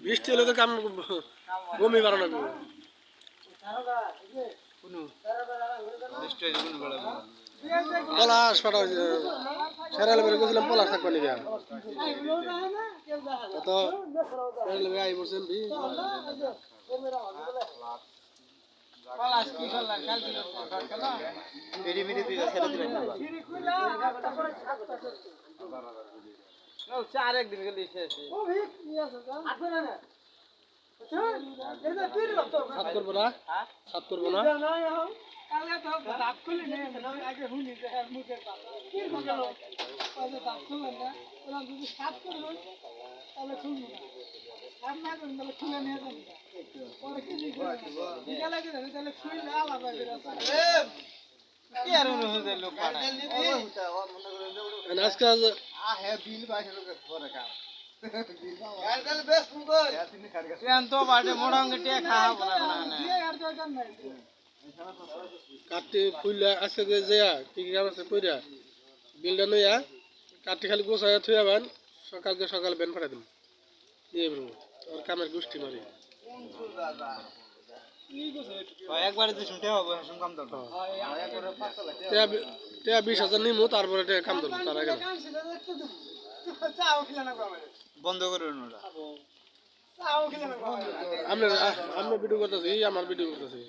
বৃষ্টি হলে তো কাম বমি বাড়ানো পলাশ ফাটা সেরালে বেড়ে গেছিলাম পলাশ থাকবা নিবে তো সেরালে আই বলছেন চার একদিন গেলে শেষ সাত করবো না সাত করবো না আজকাল কাটি ফুইলা আজকে যেয়া কি কি কাম আছে কইরা বিলটা নইয়া কাটি খালি গোছায়া থুয়া বান সকালকে সকাল বেন ফাটা দিন দিয়ে বলবো আর কামের গোষ্ঠী মারি একবারে যে শুনতে হবে শুন কাম দাও 20,000 নিমু তারপরে কাম ধরবো তার আগে বন্ধ করে ওটা আমরা ভিডিও করতেছি আমার ভিডিও করতেছি